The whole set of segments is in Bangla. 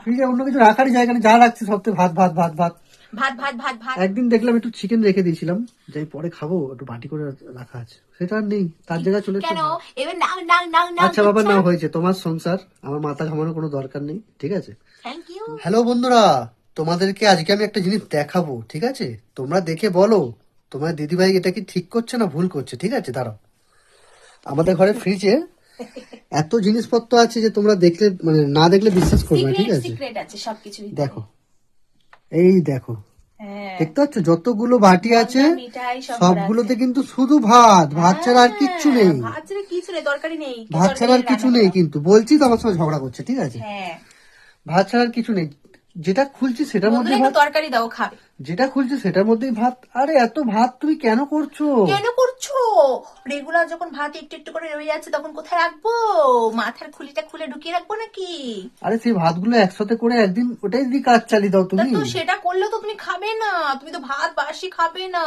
ফ্রিজে অন্য কিছু রাখারই জায়গা নেই, যা রাখছি সব তো ভাত ভাত ভাত ভাত ভাত ভাত ভাত ভাত। একদিন দেখলাম একটু চিকেন রেখে দিয়েছিলাম, যাই পরে খাবো, একটু বাটি করে রাখা আছে, সেটা আর নেই, তার জায়গায় চলে এসেছে কেন ভাত। এবার নাও নাও নাও নাও আচ্ছা বাবা, নাও, হয়েছে তোমার সংসার, আমার মাথা ঘামানোর কোনো দরকার নেই, ঠিক আছে। Thank you. হ্যালো বন্ধুরা, তোমাদেরকে আজকে আমি একটা জিনিস দেখাবো, ঠিক আছে। তোমরা দেখে বলো তোমার দিদিভাই এটা কি ঠিক করছে না ভুল করছে, ঠিক আছে। দাঁড়াও, আমাদের ঘরে ফ্রিজে এত জিনিসপত্র আছে যে তোমরা দেখলে মানে না দেখলে বিশ্বাস করবে না, ঠিক সিক্রেট আছে। সিক্রেট আছে সবকিছুই। দেখো, এই দেখো, হ্যাঁ, দেখতে পাচ্ছ যতগুলো বাটি আছে মন্ডা, মিঠাই সব ভরা সবগুলোতে আছে। কিন্তু শুধু ভাত, ভাত ছাড়া আর কিচ্ছু নেই, হ্যাঁ, ভাত ছাড়া কিছু নেই, তরকারি নেই। কি ভাত তরকারি ছাড়া আর কিছু রান্না নেই, করা? কিন্তু বলছি তো আমার সঙ্গে ঝগড়া করছে, ঠিক আছে। হ্যাঁ, ভাত ছাড়া আর কিছু নেই, যেটা খুলছি সেটার মধ্যে বন্ধুরা একটু ভাত, তরকারি দাও খাবে। যেটা খুলছি সেটার মধ্যেই ভাত। আরে এত ভাত তুমি কেন করছো? কেন করছো? রেগুলার যখন ভাত একটু একটু করে রয়ে যাচ্ছে তখন কোথায় রাখবো? মাথার খুলিটা খুলে ঢুকিয়ে রাখবো নাকি? আরে সেই ভাতগুলো একসাথে করে একদিন ওটাই দিয়ে কাজ চালিয়ে দাও তা তুমি। তো সেটা করলেও তো তুমি খাবে না, তুমি তো ভাত বাসি খাবে না।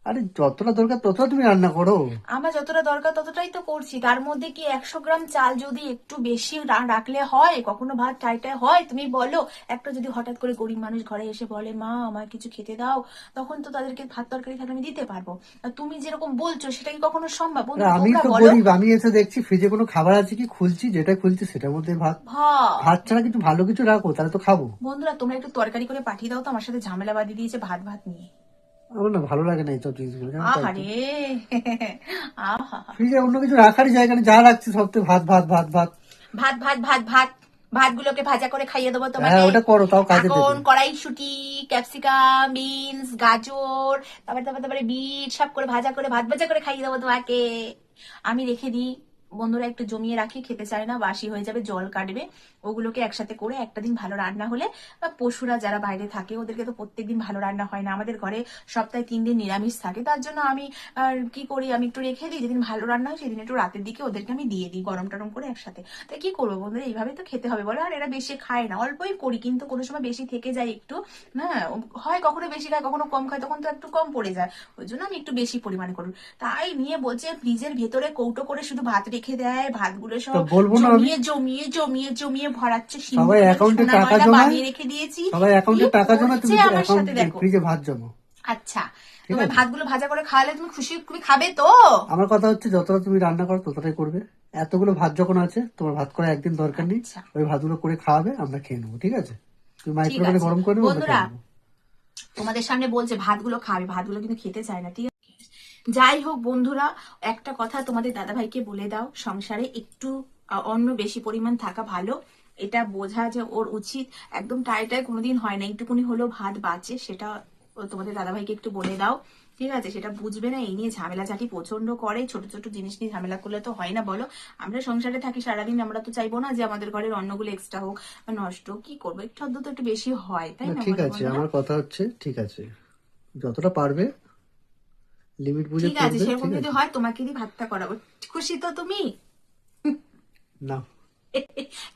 আরে যতটা দরকার ততটা তুমি রান্না করো। আমার যতটা দরকার ততটাই তো করছি, তার মধ্যে কি 100 গ্রাম চাল যদি একটু বেশি রাখলে হয়? কখনো ভাত টাইটাই হয়? তুমি বলো। একটা যদি হঠাৎ করে গরিব মানুষ ঘরে এসে বলে মা আমার কিছু খেতে দাও, তখন তো তাদেরকে ভাত তরকারি থাকলে আমি দিতে পারবো। আর তুমি যেরকম বলছো সেটা কি কখনো সম্ভব? আরে বন্ধু আমি তোমরা তো বলো। গরিব, আমি এসে দেখছি ফ্রিজে কোনো খাবার আছে কি, খুলছি যেটা খুলছি সেটার মধ্যে ভাত। ভাত। ভাত ছাড়া কিছু ভালো কিছু রাখো, তাহলে তো খাবো। বন্ধুরা তোমরা একটু তরকারি করে পাঠিয়ে দাও তো, আমার সাথে ঝামেলা বাঁধিয়ে দিয়েছে ভাত ভাত নিয়ে। আমার না ভালো লাগে না এইসব জিনিসগুলো, জানো তো। আহারে আহা। ফ্রিজে অন্য কিছু রাখারই জায়গা নেই, যা রাখছি সব তো ভাত ভাত ভাত ভাত। ভাত ভাত ভাত ভাত। ভাতগুলোকে ভাজা করে খাইয়ে দেবো তোমাকে। হ্যাঁ ওটা করো, তাও কাজে এখন দেবে। কড়াইশুটি, ক্যাপসিকাম, বিনস, গাজর, তারপরে বিট সব করে ভাজা করে ভাত ভাজা করে খাইয়ে দেবো তোমাকে। আমি রেখে দিই, বন্ধুরা একটু জমিয়ে রাখি, খেতে চায় না, বাসি হয়ে যাবে, জল কাটবে। ওগুলোকে একসাথে করে একটা দিন ভালো রান্না হলে, বা পশুরা যারা বাইরে থাকে ওদেরকে তো প্রত্যেকদিন ভালো রান্না হয় না, আমাদের ঘরে সপ্তাহে 3 দিন নিরামিষ থাকে, তার জন্য আমি কি করি, আমি একটু রেখে দিই, যেদিন ভালো রান্না হয় সেদিন একটু রাতের দিকে ওদেরকে আমি দিয়ে দিই গরম টরম করে একসাথে। তাই কি করবো বন্ধুরা, এইভাবে তো খেতে হবে বলো। আর এরা বেশি খায় না, অল্পই করি, কিন্তু কোনো সময় বেশি থেকে যায় একটু। হ্যাঁ, হয় কখনো বেশি খায় কখনো কম খায়, তখন তো একটু কম পড়ে যায়, ওই জন্য আমি একটু বেশি পরিমাণে করি। তাই নিয়ে বলছে ফ্রিজের ভেতরে কৌটো করে শুধু ভাত রেখে দেয়, ভাতগুলো তো সব বলবো না আমি, জমিয়ে জমিয়ে জমিয়ে জমিয়ে ভরাচ্ছে, সবাই সিন্ধুকে অ্যাকাউন্টে সোনার টাকা ময়না জমায়, বানিয়ে রেখে দিয়েছি। সবাই কি অ্যাকাউন্টে টাকা জমায়, করছে তুমি আমার অ্যাকাউন্ট সাথে দেখো। ফ্রিজে ভাত জমো, আচ্ছা, ঠিক তোমার আছে। ভাতগুলো ভাজা করে খাওয়ালে তুমি খুশি, তুমি খাবে তো? আমার কথা হচ্ছে যতটা তুমি রান্না করো ততটাই করবে। এতগুলো ভাত যখন আছে, তোমার ভাত করা একদিন দরকার নেই, আচ্ছা, ওই ভাতগুলো করে খাওয়াবে, আমরা খেয়ে নেবো, ঠিক আছে। তুমি ঠিক মাইক্রোওভেনে আছে গরম করে নেবো, আমরা বন্ধুরা, খেয়ে নেবো। তোমাদের সামনে বলছে ভাতগুলো খাবে, ভাতগুলো কিন্তু খেতে চায় না, ঠিক আছে। যাই হোক বন্ধুরা, একটা কথা তোমাদের দাদাভাইকে বলে দাও, সংসারে একটু অন্ন বেশি পরিমাণ থাকা ভালো, এটা বোঝা যে ওর উচিত। একদম টাইটাই কোনোদিন হয় না, একটুকুনি হলেও ভাত বাঁচে, সেটা তোমাদের দাদাভাইকে একটু বলে দাও, ঠিক আছে। সেটা বুঝবে না, এই নিয়ে ঝামেলা ঝাঁটি প্রচন্ড করে, ছোট ছোট জিনিস নিয়ে ঝামেলা করলে তো হয় না বলো। আমরা সংসারে থাকি সারাদিন, আমরা তো চাইবো না যে আমাদের ঘরের অন্নগুলো এক্সট্রা হোক বা নষ্ট, কি করবো, একটু আধটু তো একটু বেশি হয়, তাই না না ঠিক বলো আছে, বন্ধুরা? আমার কথা হচ্ছে ঠিক আছে, যতটা পারবে লিমিট বুঝে ঠিক আছে, করবে, সেরকম ঠিক যদি আছে। হয় তোমাকে দিয়ে ভাতটা করাবো, খুশি তো তুমি? না,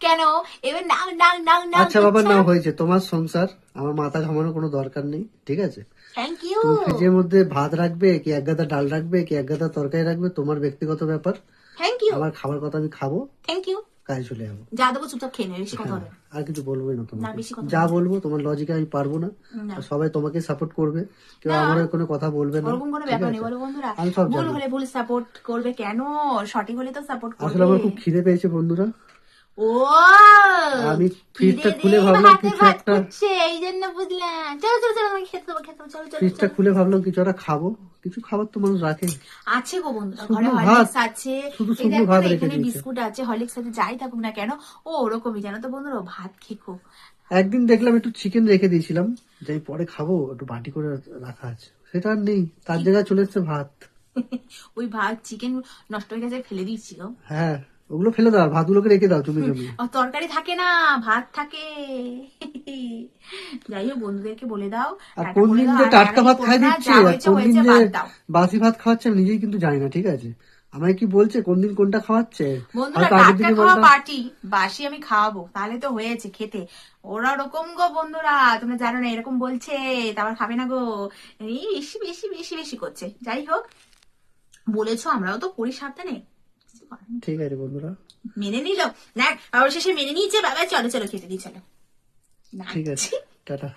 কেন এবার নাও নাও নাও নাও আচ্ছা বাবা, ইচ্ছা। নাও, হয়েছে তোমার সংসার, আমার মাথা ঘামানোর কোনো দরকার নেই, ঠিক আছে। Thank you. তুমি ফ্রিজের মধ্যে ভাত রাখবে কি এক গাদা ডাল রাখবে কি এক গাদা তরকারি রাখবে, তোমার ব্যক্তিগত ব্যাপার। Thank you. আমার খাবার কথা আমি খাবো, থ্যাংক ইউ। কাজে চলে যাবো। যা দেবো চুপচাপ খেয়ে নেবে, বেশি কথা হ্যাঁ, হবে না। আর কিছু বলবোই না না, তোমাকে, বেশি কথা যা বলবো বলবো তোমার লজিকে আমি পারবো না। না। আর সবাই তোমাকে সাপোর্ট করবে, কেউ না, আমার কোনো কথা বলবে না, ওরকম কোনো ঠিক ব্যাপার নেই আছে। বলো বন্ধুরা। আমি সব ভুল জানি। হলে ভুল সাপোর্ট করবে কেন? সঠিক হলে তো সাপোর্ট আসলে করবে। আমার খুব খিদে পেয়েছে বন্ধুরা, ও, আমি খিদে ফ্রিজটা খুলে দিয়ে ভাবলাম ভাতে কিছু ভাত একটা, করছে, এই জন্য বুঝলাম। চলো চলো চলো, আমাকে খেতে দেবো, খেতে দেবো, চলো চলো ফ্রিজটা চলো। খুলে ভাবলাম কিছু একটা খাবো, কিছু খাবার তো মানুষ রাখে। আছে গো বন্ধুরা, ঘরে শুকনো ভাত, হরলিক্স আছে, শুধু এই শুকনো দেখো ভাত না রেখে এখানে দিয়েছে। বিস্কুট আছে, হরলিক্স আছে, যাই থাকুক না কেন ও ওরকমই জানো তো বন্ধুরা, ও ভাত খেকো। একদিন দেখলাম একটু চিকেন রেখে দিয়েছিলাম, যাই পরে খাবো, একটু বাটি করে রাখা আছে, সেটা আর নেই, তার জায়গায় চলে এসছে ভাত। ওই ভাত চিকেন নষ্ট হয়ে গেছে, ফেলে দিয়েছিল। হ্যাঁ, ওগুলো ফেলে দাও, ভাতগুলোকে রেখে দাও জমি জমি। আর তরকারি থাকে না, ভাত থাকে। যাই হোক বন্ধুদেরকে বলে দাও, আর টাটা কোন করে দিন দাও, যে আর টাটকা রাগারাগি ভাত করো খাই না, দিচ্ছে যা আর হয়েছে কোন দিন হয়েছে, যে বাদ দাও। বাসি ভাত খাওয়াচ্ছে আমি নিজেই কিন্তু জানি না, ঠিক আছে। আমায় কি বলছে কোন দিন কোনটা খাওয়াচ্ছে, বন্ধুরা হয়তো আগের টাটকা দিনই খাওয়া বলটা। পার্টি, বাসি আমি খাওয়াবো, তাহলে তো হয়েছে খেতে। ওরা ওরকম গো বন্ধুরা, তোমরা জানো না, এরকম বলছে তারপর খাবে না গো, এই বেশি বেশি বেশি বেশি করছে। যাই হোক, বলেছো আমরাও তো করি সাবধানে, পারেনি। ঠিক আছে বন্ধুরা, মেনে নিল না, অবশেষে মেনে নিয়েছে। বাবা চলো চলো খেতে দিই, চলো। ঠিক আছে, টাটা।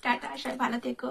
টাটা, সবাই ভালো থেকো।